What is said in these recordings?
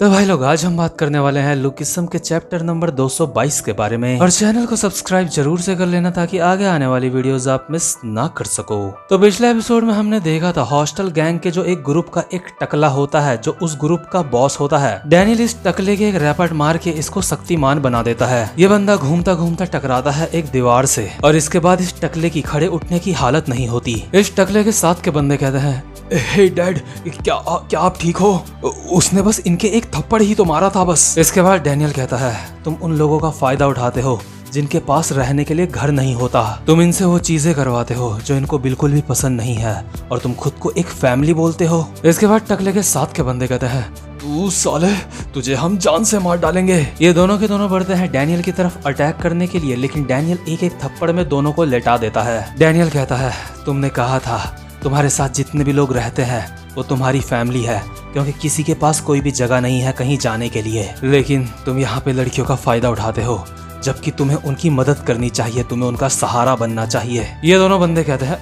तो भाई लोग आज हम बात करने वाले हैं लुकिज्म के चैप्टर नंबर 222 के बारे में, और चैनल को सब्सक्राइब जरूर से कर लेना ताकि आगे आने वाली वीडियोस आप मिस ना कर सको। तो पिछले एपिसोड में हमने देखा था हॉस्टल गैंग के जो एक ग्रुप का एक टकला होता है जो उस ग्रुप का बॉस होता है। डैनियल इस टकले के एक रैपट मार के इसको शक्तिमान बना देता है। ये बंदा घूमता घूमता टकराता है एक दीवार से, और इसके बाद इस टकले की खड़े उठने की हालत नहीं होती। इस टकले के साथ के बंदे कहते हैं, हे डैड, क्या आप ठीक हो? उसने बस इनके एक थप्पड़ ही तो मारा था बस। इसके बाद डैनियल कहता है, तुम उन लोगों का फायदा उठाते हो जिनके पास रहने के लिए घर नहीं होता। तुम इनसे वो चीजें करवाते हो जो इनको बिल्कुल भी पसंद नहीं है, और तुम खुद को एक फैमिली बोलते हो। इसके बाद टकले के साथ के बंदे कहते हैं, तू साले, तुझे हम जान से मार डालेंगे। ये दोनों के दोनों बढ़ते हैं डैनियल की तरफ अटैक करने के लिए, लेकिन डैनियल एक एक थप्पड़ में दोनों को लेटा देता है। डैनियल कहता है, तुमने कहा था तुम्हारे साथ जितने भी लोग रहते हैं वो तुम्हारी फैमिली है, क्योंकि किसी के पास कोई भी जगह नहीं है कहीं जाने के लिए, लेकिन तुम यहाँ पे लड़कियों का फायदा उठाते हो, जबकि तुम्हें उनकी मदद करनी चाहिए, तुम्हें उनका सहारा बनना चाहिए। ये दोनों बंदे कहते हैं,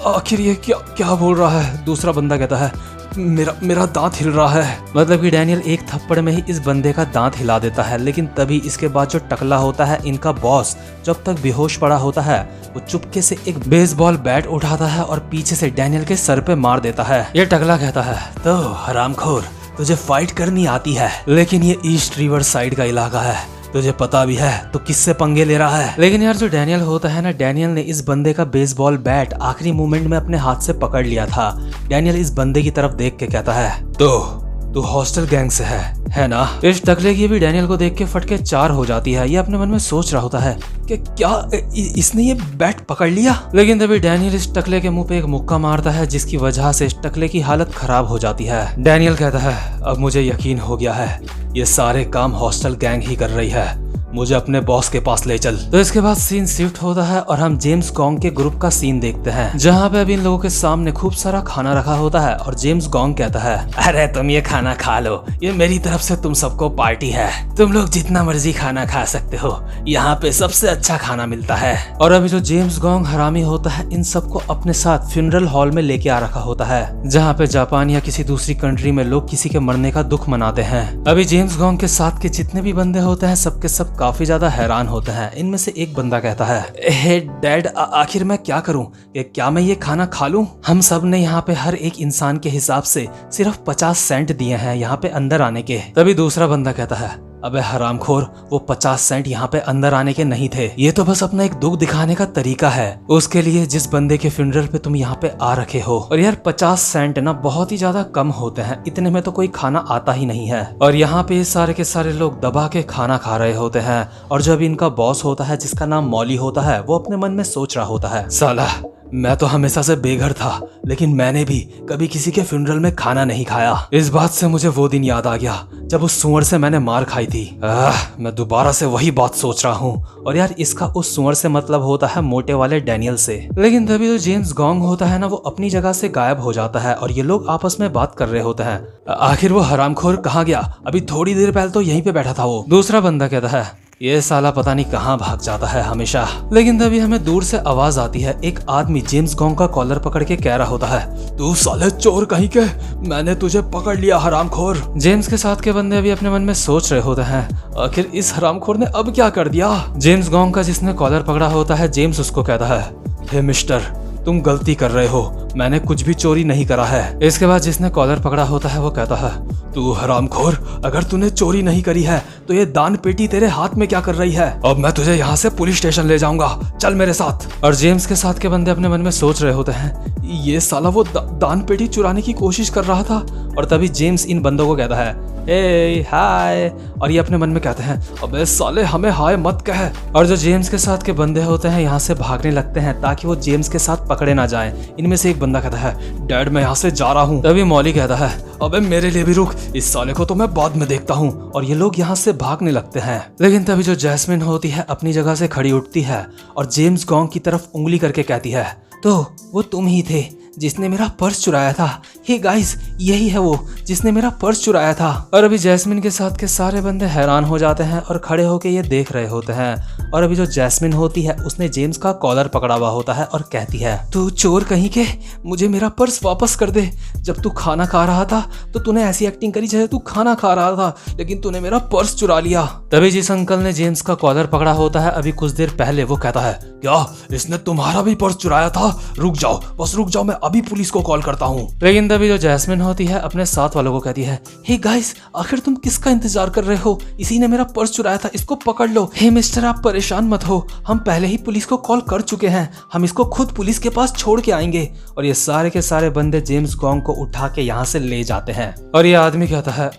आखिर ये क्या बोल रहा है? दूसरा बंदा कहता है, मेरा दांत हिल रहा है। मतलब कि डैनियल एक थप्पड़ में ही इस बंदे का दांत हिला देता है, लेकिन तभी इसके बाद जो टकला होता है इनका बॉस, जब तक बेहोश पड़ा होता है, वो चुपके से एक बेसबॉल बैट उठाता है और पीछे से डैनियल के सर पे मार देता है। ये टकला कहता है, तो हरामखोर, तुझे फाइट करनी आती है, लेकिन ये ईस्ट रिवर साइड का इलाका है, तुझे पता भी है तो किससे पंगे ले रहा है? लेकिन यार जो डैनियल होता है ना, डैनियल ने इस बंदे का बेसबॉल बैट आखिरी मोमेंट में अपने हाथ से पकड़ लिया था। डैनियल इस बंदे की तरफ देख के कहता है, तो तू हॉस्टल गैंग से है ना? इस टकले की भी डैनियल को देख के फटके चार हो जाती है। ये अपने मन में सोच रहा होता है कि क्या इसने ये बैट पकड़ लिया? लेकिन तभी डैनियल इस टकले के मुंह पे एक मुक्का मारता है, जिसकी वजह से इस टकले की हालत खराब हो जाती है। डैनियल कहता है, अब मुझे यकीन हो गया है ये सारे काम हॉस्टल गैंग ही कर रही है, मुझे अपने बॉस के पास ले चल। तो इसके बाद सीन शिफ्ट होता है और हम जेम्स गॉन्ग के ग्रुप का सीन देखते हैं, जहाँ पे अभी इन लोगों के सामने खूब सारा खाना रखा होता है, और जेम्स गॉन्ग कहता है, अरे तुम ये खाना खा लो, ये मेरी तरफ से तुम सबको पार्टी है, तुम लोग जितना मर्जी खाना खा सकते हो, यहाँ पे सबसे अच्छा खाना मिलता है। और अभी जो जेम्स गॉन्ग हरामी होता है इन सबको अपने साथ फ्यूनरल हॉल में लेके आ रखा होता है, जहाँ पे जापान या किसी दूसरी कंट्री में लोग किसी के मरने का दुख मनाते हैं। अभी जेम्स गॉन्ग के साथ के जितने भी बंदे होते हैं सबके सब काफी ज्यादा हैरान होते हैं। इनमें से एक बंदा कहता है, हे डैड, आखिर मैं क्या करूं? क्या मैं ये खाना खा लूं? हम सब ने यहाँ पे हर एक इंसान के हिसाब से सिर्फ 50 सेंट दिए हैं यहाँ पे अंदर आने के। तभी दूसरा बंदा कहता है, अबे हरामखोर, वो 50 सेंट यहाँ पे अंदर आने के नहीं थे, ये तो बस अपना एक दुख दिखाने का तरीका है उसके लिए जिस बंदे के फ्यूनरल पे तुम यहाँ पे आ रखे हो। और यार 50 सेंट ना बहुत ही ज्यादा कम होते हैं, इतने में तो कोई खाना आता ही नहीं है, और यहाँ पे सारे के सारे लोग दबा के खाना खा रहे होते हैं। और जो अभी इनका बॉस होता है जिसका नाम मॉली होता है, वो अपने मन में सोच रहा होता है, साला मैं तो हमेशा से बेघर था, लेकिन मैंने भी कभी किसी के फ्यूनरल में खाना नहीं खाया। इस बात से मुझे वो दिन याद आ गया जब उस सुअर से मैंने मार खाई थी। मैं दोबारा से वही बात सोच रहा हूँ। और यार इसका उस सुअर से मतलब होता है मोटे वाले डैनियल से। लेकिन तभी तो जेम्स गॉन्ग होता है ना, वो अपनी जगह से गायब हो जाता है, और ये लोग आपस में बात कर रहे होते हैं। आखिर वो हरामखोर कहाँ गया? अभी थोड़ी देर पहले तो यहीं पे बैठा था वो। दूसरा बंदा कहता है, ये साला पता नहीं कहाँ भाग जाता है हमेशा। लेकिन तभी हमें दूर से आवाज आती है, एक आदमी जेम्स गॉन्ग का कॉलर पकड़ के कह रहा होता है, तू साले चोर कहीं के, मैंने तुझे पकड़ लिया हरामखोर। जेम्स के साथ के बंदे अभी अपने मन में सोच रहे होते हैं, आखिर इस हरामखोर ने अब क्या कर दिया? जेम्स गॉन्ग का जिसने कॉलर पकड़ा होता है, जेम्स उसको कहता है, हे मिस्टर, तुम गलती कर रहे हो, मैंने कुछ भी चोरी नहीं करा है। इसके बाद जिसने कॉलर पकड़ा होता है वो कहता है, तू हरामखोर, अगर तूने चोरी नहीं करी है तो ये दान पेटी तेरे हाथ में क्या कर रही है? अब मैं तुझे यहाँ से पुलिस स्टेशन ले जाऊंगा, चल मेरे साथ। और जेम्स के साथ के बंदे अपने मन में सोच रहे होते हैं, ये साला वो दान पेटी चुराने की कोशिश कर रहा था। और तभी जेम्स इन बंदों को कहता है, हे हाय, और ये अपने मन में कहते हैं, अबे साले हमें हाय मत कह। और जो जेम्स के साथ के बंदे होते हैं यहाँ से भागने लगते हैं ताकि वो जेम्स के साथ पकड़े ना जाएं। इनमें से एक बंदा कहता है, डैड मैं यहाँ से जा रहा हूँ। तभी मॉली कहता है, अबे मेरे लिए भी रुक, इस साले को तो मैं बाद में देखता हूँ। और ये लोग यहाँ से भागने लगते हैं। लेकिन तभी जो जैस्मिन होती है अपनी जगह से खड़ी उठती है और जेम्स गॉन्ग की तरफ उंगली करके कहती है, तो वो तुम ही थे जिसने मेरा पर्स चुराया था। हे गाइस, यही है वो जिसने मेरा पर्स चुराया था। और अभी जैस्मिन के साथ के सारे बंदे हैरान हो जाते हैं और खड़े होके ये देख रहे होते हैं। और अभी जो जैस्मिन होती है उसने जेम्स का कॉलर पकड़ा हुआ होता है और कहती है, तू चोर कहीं के, मुझे मेरा पर्स वापस कर दे। जब तू खाना खा रहा था तो तूने ऐसी एक्टिंग करी जैसे तू खाना खा रहा था, लेकिन तूने मेरा पर्स चुरा लिया। तभी जिस अंकल ने जेम्स का कॉलर पकड़ा होता है अभी कुछ देर पहले, वो कहता है, क्या इसने तुम्हारा भी पर्स चुराया था? रुक जाओ, बस रुक जाओ, मैं अभी पुलिस को कॉल करता हूँ। लेकिन तभी जो जैस्मिन होती है अपने साथ वालों को कहती है, हे गाइस, आखिर तुम किसका इंतजार कर रहे हो? इसी ने मेरा पर्स चुराया था, इसको पकड़ लो। हे मिस्टर, आप परेशान मत हो, हम पहले ही पुलिस को कॉल कर चुके हैं, हम इसको खुद पुलिस के पास छोड़ के आएंगे। और ये सारे के सारे बंदे जेम्स गॉन्ग को उठा के यहाँ से ले जाते हैं। और ये आदमी कहता है,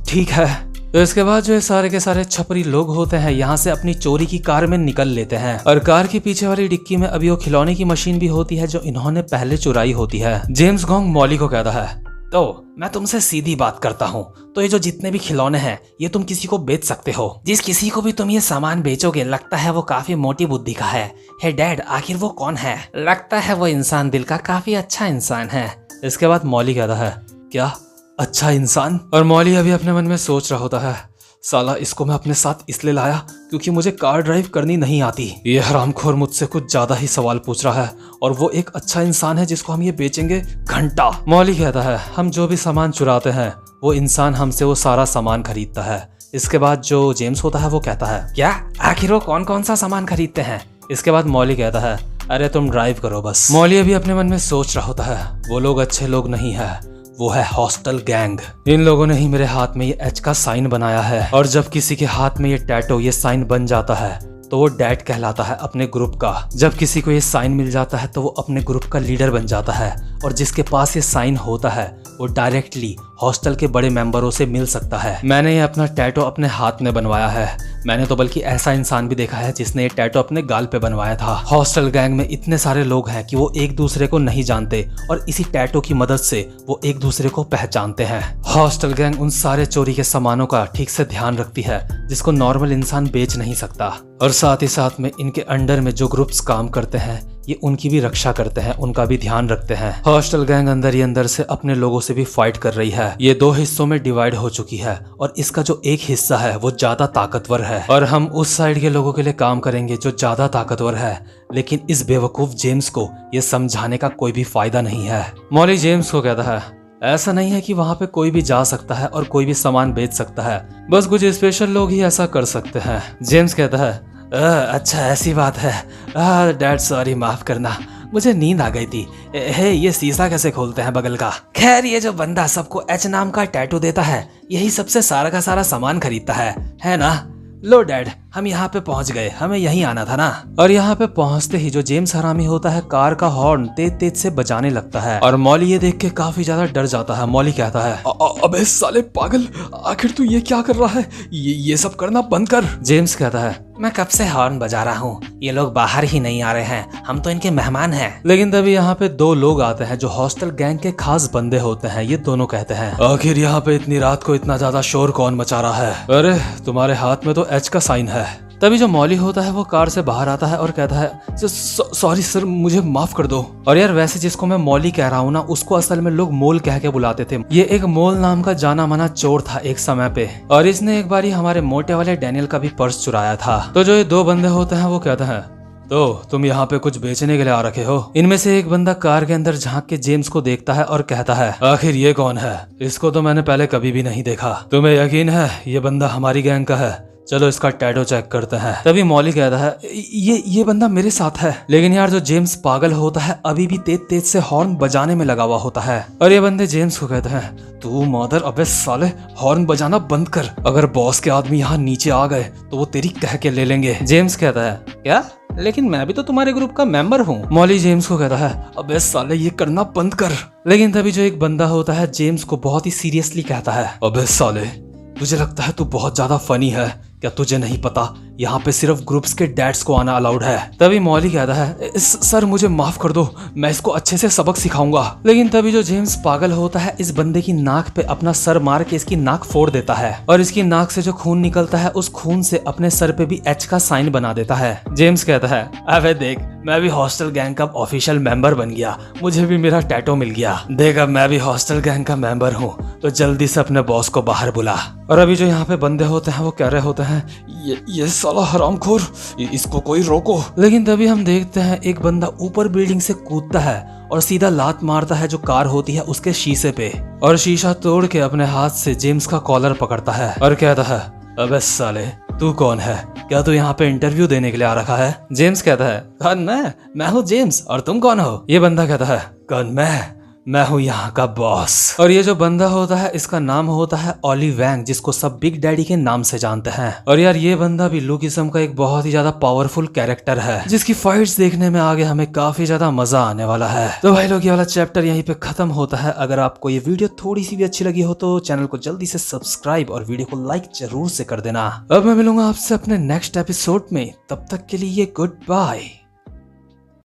ठीक है। तो इसके बाद जो सारे के सारे छपरी लोग होते हैं यहाँ से अपनी चोरी की कार में निकल लेते हैं। और कार की पीछे वाली डिक्की में अभी वो खिलौने की मशीन भी होती है जो इन्होंने पहले चुराई होती है। जेम्स गॉन्ग मॉली को कहता है, तो मैं तुमसे सीधी बात करता हूँ, तो ये जो जितने भी खिलौने हैं ये तुम किसी को बेच सकते हो। जिस किसी को भी तुम ये सामान बेचोगे लगता है वो काफी मोटी बुद्धि का है। हे डैड, आखिर वो कौन है? लगता है वो इंसान दिल का काफी अच्छा इंसान है। इसके बाद मॉली कहता है, क्या अच्छा इंसान? और मॉली अभी अपने मन में सोच रहा होता है, साला इसको मैं अपने साथ इसलिए लाया क्योंकि मुझे कार ड्राइव करनी नहीं आती। ये हरामखोर मुझसे कुछ ज्यादा ही सवाल पूछ रहा है और वो एक अच्छा इंसान है जिसको हम ये बेचेंगे घंटा। मॉली कहता है, हम जो भी सामान चुराते हैं वो इंसान हमसे वो सारा सामान खरीदता है। इसके बाद जो जेम्स होता है वो कहता है, क्या आखिर वो कौन कौन सा सामान खरीदते हैं? इसके बाद मॉली कहता है, अरे तुम ड्राइव करो बस। मॉली अभी अपने मन में सोच रहा होता है, वो लोग अच्छे लोग नहीं है, वो है हॉस्टल गैंग। इन लोगों ने ही मेरे हाथ में ये एच का साइन बनाया है और जब किसी के हाथ में ये टैटो ये साइन बन जाता है तो वो डैड कहलाता है अपने ग्रुप का। जब किसी को ये साइन मिल जाता है तो वो अपने ग्रुप का लीडर बन जाता है और जिसके पास ये साइन होता है वो डायरेक्टली हॉस्टल के बड़े मेंबरों से मिल सकता है। मैंने ये अपना टैटो अपने हाथ में बनवाया है। मैंने तो बल्कि ऐसा इंसान भी देखा है जिसने ये टैटो अपने गाल पे बनवाया था। हॉस्टल गैंग में इतने सारे लोग हैं कि वो एक दूसरे को नहीं जानते और इसी टैटो की मदद से वो एक दूसरे को पहचानते हैं। हॉस्टल गैंग उन सारे चोरी के सामानों का ठीक से ध्यान रखती है जिसको नॉर्मल इंसान बेच नहीं सकता। और साथ ही साथ में इनके अंडर में जो ग्रुप्स काम करते हैं ये उनकी भी रक्षा करते हैं, उनका भी ध्यान रखते हैं। हॉस्टल गैंग अंदर ही अंदर से अपने लोगों से भी फाइट कर रही है। ये दो हिस्सों में डिवाइड हो चुकी है और इसका जो एक हिस्सा है वो ज्यादा ताकतवर है और हम उस साइड के लोगों के लिए काम करेंगे जो ज्यादा ताकतवर है। लेकिन इस बेवकूफ जेम्स को ये समझाने का कोई भी फायदा नहीं है। मॉली जेम्स को कहता है, ऐसा नहीं है कि वहाँ पे कोई भी जा सकता है और कोई भी सामान बेच सकता है, बस कुछ स्पेशल लोग ही ऐसा कर सकते हैं। जेम्स कहता है, अच्छा ऐसी बात है। डैड सॉरी, माफ करना, मुझे नींद आ गई थी। हे, ये शीशा कैसे खोलते हैं बगल का? खैर, ये जो बंदा सबको एच नाम का टैटू देता है यही सबसे सारा का सारा सामान खरीदता है ना? लो डैड, हम यहाँ पे पहुँच गए, हमें यहीं आना था ना। और यहाँ पे पहुँचते ही जो जेम्स हरामी होता है कार का हॉर्न तेज तेज से बजाने लगता है और मॉली ये देख के काफी ज्यादा डर जाता है। मॉली कहता है, अबे साले पागल, आखिर तू ये क्या कर रहा है? ये सब करना बंद कर। जेम्स कहता है, मैं कब से हॉर्न बजा रहा हूँ, ये लोग बाहर ही नहीं आ रहे हैं, हम तो इनके मेहमान हैं। लेकिन तभी यहाँ पे दो लोग आते हैं जो हॉस्टल गैंग के खास बंदे होते हैं। ये दोनों कहते हैं, आखिर यहाँ पे इतनी रात को इतना ज्यादा शोर कौन मचा रहा है? अरे तुम्हारे हाथ में तो एच का साइन है। तभी जो मॉली होता है वो कार से बाहर आता है और कहता है, सॉरी सर, मुझे माफ कर दो। और यार वैसे जिसको मैं मॉली कह रहा हूँ ना, उसको असल में लोग मोल कह के बुलाते थे। ये एक मोल नाम का जाना माना चोर था एक समय पे और इसने एक बार हमारे मोटे वाले डैनियल का भी पर्स चुराया था। तो जो ये दो बंदे होते हैं वो कहते हैं, तो तुम यहाँ पे कुछ बेचने के लिए आ रखे हो? इनमें से एक बंदा कार के अंदर झांक के जेम्स को देखता है और कहता है, आखिर ये कौन है? इसको तो मैंने पहले कभी भी नहीं देखा। तुम्हें यकीन है ये बंदा हमारी गैंग का है? चलो इसका टैटो चेक करते हैं। तभी मॉली कहता है, ये बंदा मेरे साथ है। लेकिन यार जो जेम्स पागल होता है अभी भी तेज तेज से हॉर्न बजाने में लगा हुआ होता है और ये बंदे जेम्स को कहते हैं, तू मदर, अबे साले हॉर्न बजाना बंद कर, अगर बॉस के आदमी यहाँ नीचे आ गए तो वो तेरी कह के ले लेंगे। जेम्स कहता है, क्या? लेकिन मैं भी तो तुम्हारे ग्रुप का मेंबर हूँ। मॉली जेम्स को कहता है, अबे साले ये करना बंद कर। लेकिन तभी जो एक बंदा होता है जेम्स को बहुत ही सीरियसली कहता है, अबे साले तुझे लगता है तू बहुत ज्यादा फनी है क्या? तुझे नहीं पता यहाँ पे सिर्फ ग्रुप्स के डैड्स को आना अलाउड है। तभी मॉली कहता है सर मुझे माफ कर दो, मैं इसको अच्छे से सबक सिखाऊंगा। लेकिन तभी जो जेम्स पागल होता है इस बंदे की नाक पे अपना सर मार के इसकी नाक फोड़ देता है और इसकी नाक से जो खून निकलता है उस खून से अपने सर पे भी एच का साइन बना देता है। जेम्स कहता है अबे देख, मैं भी हॉस्टल गैंग का ऑफिशियल मेंबर बन गया, मुझे भी मेरा टैटू मिल गया। देख अब मैं भी हॉस्टल गैंग का मेंबर हूँ, तो जल्दी से अपने बॉस को बाहर बुला। और अभी जो यहाँ पे बंदे होते हैं वो कह रहे होते हैं ये साला हरामखोर, इसको कोई रोको। लेकिन तभी हम देखते हैं एक बंदा ऊपर बिल्डिंग से कूदता है और सीधा लात मारता है जो कार होती है उसके शीशे पे, और शीशा तोड़ के अपने हाथ से जेम्स का कॉलर पकड़ता है और कहता है अबे साले तू कौन है, क्या तू यहाँ पे इंटरव्यू देने के लिए आ रखा है? जेम्स कहता है कौन मैं हूँ जेम्स, और तुम कौन हो? ये बंदा कहता है कौन मैं हूँ यहाँ का बॉस। और ये जो बंदा होता है इसका नाम होता है ऑली वैंग, जिसको सब बिग डैडी के नाम से जानते हैं। और यार ये बंदा भी लू किस्म का एक बहुत ही ज्यादा पावरफुल कैरेक्टर है, जिसकी फाइट्स देखने में आगे हमें काफी ज्यादा मजा आने वाला है। तो भाई लोग ये वाला चैप्टर यहीं पे खत्म होता है। अगर आपको ये वीडियो थोड़ी सी भी अच्छी लगी हो तो चैनल को जल्दी से सब्सक्राइब और वीडियो को लाइक जरूर से कर देना। अब मैं मिलूंगा आपसे अपने नेक्स्ट एपिसोड में, तब तक के लिए गुड बाय।